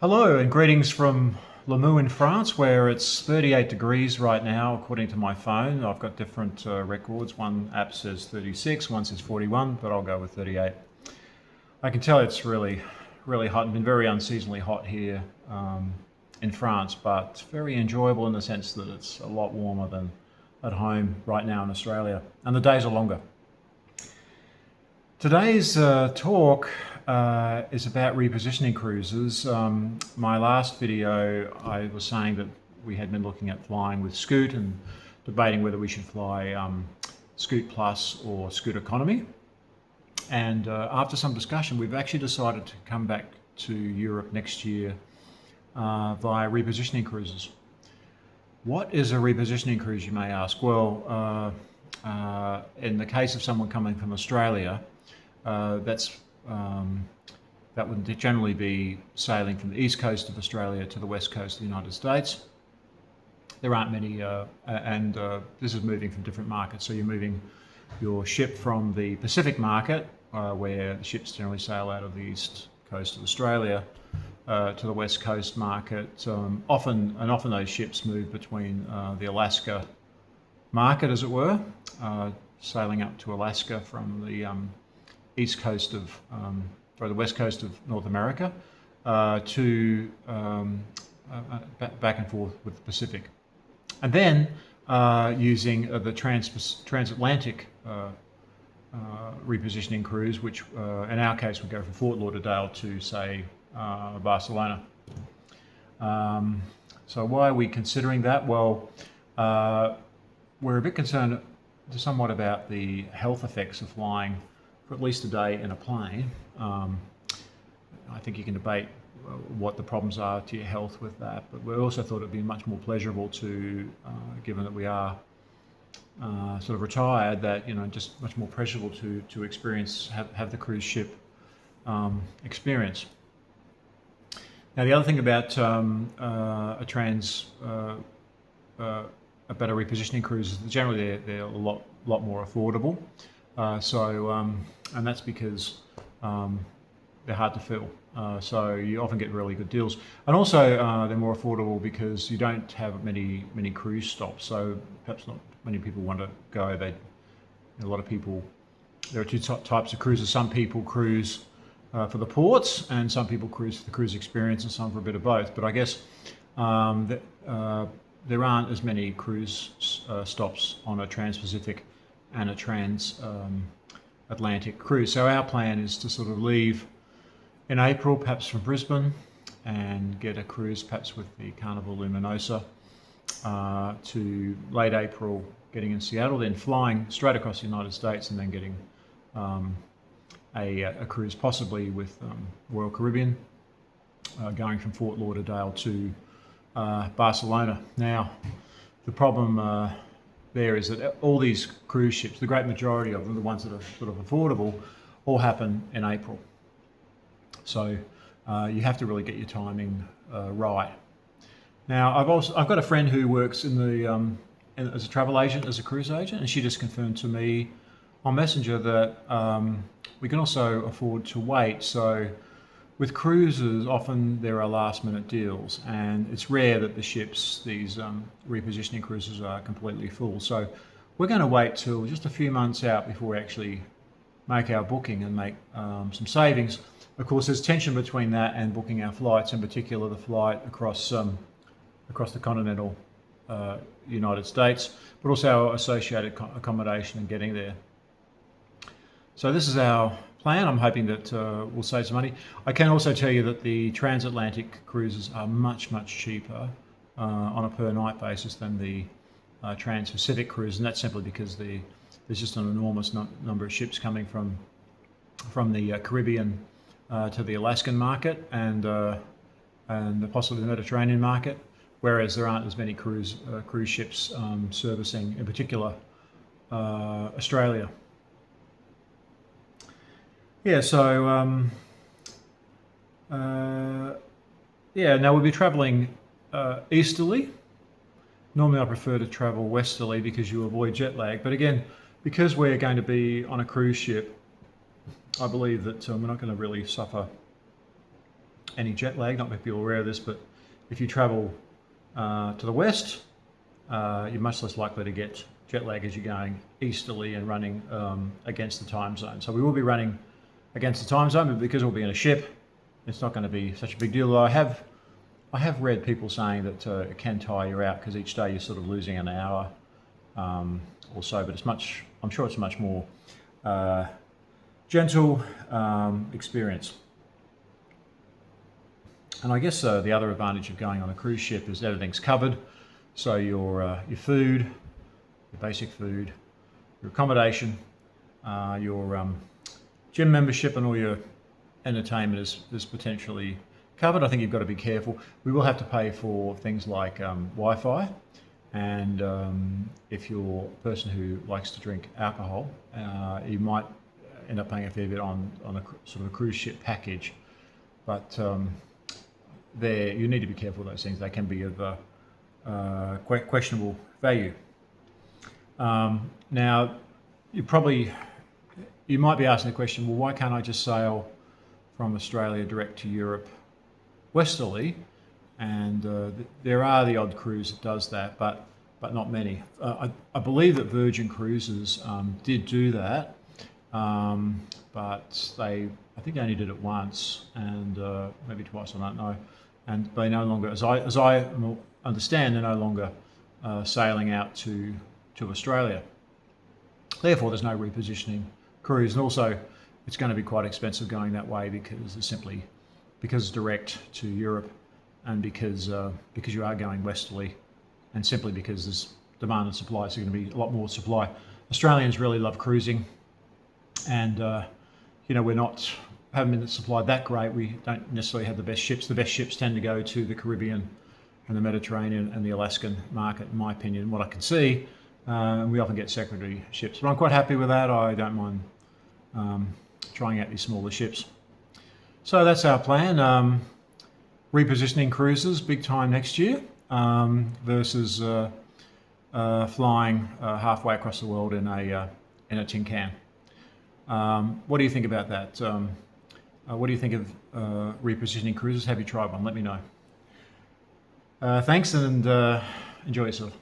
Hello and greetings from Limoux in France, where it's 38 degrees right now according to my phone. I've got different records. One app says 36, one says 41, but I'll go with 38. I can tell it's really hot and been very unseasonably hot here in France, but very enjoyable in the sense that it's a lot warmer than at home right now in Australia, and the days are longer. Today's talk is about repositioning cruises. My last video, I was saying that we had been looking at flying with Scoot and debating whether we should fly Scoot Plus or Scoot Economy. And after some discussion, we've actually decided to come back to Europe next year via repositioning cruises. What is a repositioning cruise, you may ask? Well, in the case of someone coming from Australia, that would generally be sailing from the east coast of Australia to the west coast of the United States. There aren't many, and this is moving from different markets. So you're moving your ship from the Pacific market, where the ships generally sail out of the east coast of Australia, to the west coast market. Often those ships move between the Alaska market, as it were, sailing up to Alaska from the east coast of, the west coast of North America, to back and forth with the Pacific. And then using the transatlantic repositioning cruise, which in our case would go from Fort Lauderdale to, say, Barcelona. So why are we considering that? Well, we're a bit concerned somewhat about the health effects of flying for at least a day in a plane. I think you can debate what the problems are to your health with that, but we also thought it'd be much more pleasurable to, given that we are sort of retired, that just much more pleasurable to experience, have the cruise ship experience. Now, the other thing about a better repositioning cruise is that generally they're a lot more affordable. And that's because they're hard to fill. So you often get really good deals. And also they're more affordable because you don't have many cruise stops. So perhaps not many people want to go. A lot of people, there are two types of cruises. Some people cruise for the ports, and some people cruise for the cruise experience, and some for a bit of both. But I guess there aren't as many cruise stops on a trans-Pacific and a trans-Atlantic cruise. So our plan is to sort of leave in April, perhaps from Brisbane, and get a cruise perhaps with the Carnival Luminosa to late April, getting in Seattle, then flying straight across the United States, and then getting a cruise possibly with Royal Caribbean, going from Fort Lauderdale to Barcelona. Now, the problem there is that all these cruise ships, the great majority of them, the ones that are sort of affordable, all happen in April. So you have to really get your timing right. Now, I've got a friend who works in the as a travel agent, as a cruise agent, and she just confirmed to me on Messenger that we can also afford to wait. So with cruises, often there are last-minute deals, and it's rare that the ships, these repositioning cruises, are completely full. So we're going to wait till just a few months out before we actually make our booking and make some savings. Of course, there's tension between that and booking our flights, in particular the flight across the continental United States, but also our associated accommodation and getting there. So this is our plan. I'm hoping that we'll save some money. I can also tell you that the transatlantic cruises are much cheaper on a per night basis than the trans-Pacific cruise, and that's simply because there's just an enormous number of ships coming from the Caribbean to the Alaskan market and possibly the Mediterranean market, whereas there aren't as many cruise ships servicing, in particular, Australia. Yeah, so now we'll be traveling easterly. Normally I prefer to travel westerly because you avoid jet lag, but again, because we're going to be on a cruise ship, I believe that we're not going to really suffer any jet lag. Not many people are aware of this, but if you travel to the west, you're much less likely to get jet lag as you're going easterly and running against the time zone. So we will be running against the time zone, but because we'll be in a ship, it's not going to be such a big deal. I have read people saying that it can tire you out because each day you're sort of losing an hour or so, but I'm sure it's a much more gentle experience. And I guess the other advantage of going on a cruise ship is everything's covered. So your food, your basic food, your accommodation, your gym membership, and all your entertainment is potentially covered. I think you've got to be careful. We will have to pay for things like Wi-Fi, and if you're a person who likes to drink alcohol, you might end up paying a fair bit on a sort of a cruise ship package. But there, you need to be careful of those things. They can be of questionable value. Now, you might be asking the question, well, why can't I just sail from Australia direct to Europe westerly? And there are the odd cruise that does that, but not many. I believe that Virgin Cruises did do that, but I think they only did it once, and maybe twice, I don't know. And they no longer, as I understand, they're no longer sailing out to Australia. Therefore, there's no repositioning cruise, and also it's going to be quite expensive going that way because it's direct to Europe, and because you are going westerly, and simply because there's demand and supply, so going to be a lot more supply. Australians really love cruising, and haven't been supplied that great. We don't necessarily have the best ships. The best ships tend to go to the Caribbean and the Mediterranean and the Alaskan market, in my opinion, what I can see. We often get secondary ships, but I'm quite happy with that. I don't mind trying out these smaller ships. So that's our plan. Repositioning cruises, big time next year, versus flying halfway across the world in a tin can. What do you think about that? What do you think of repositioning cruises? Have you tried one? Let me know. Thanks, and enjoy yourself.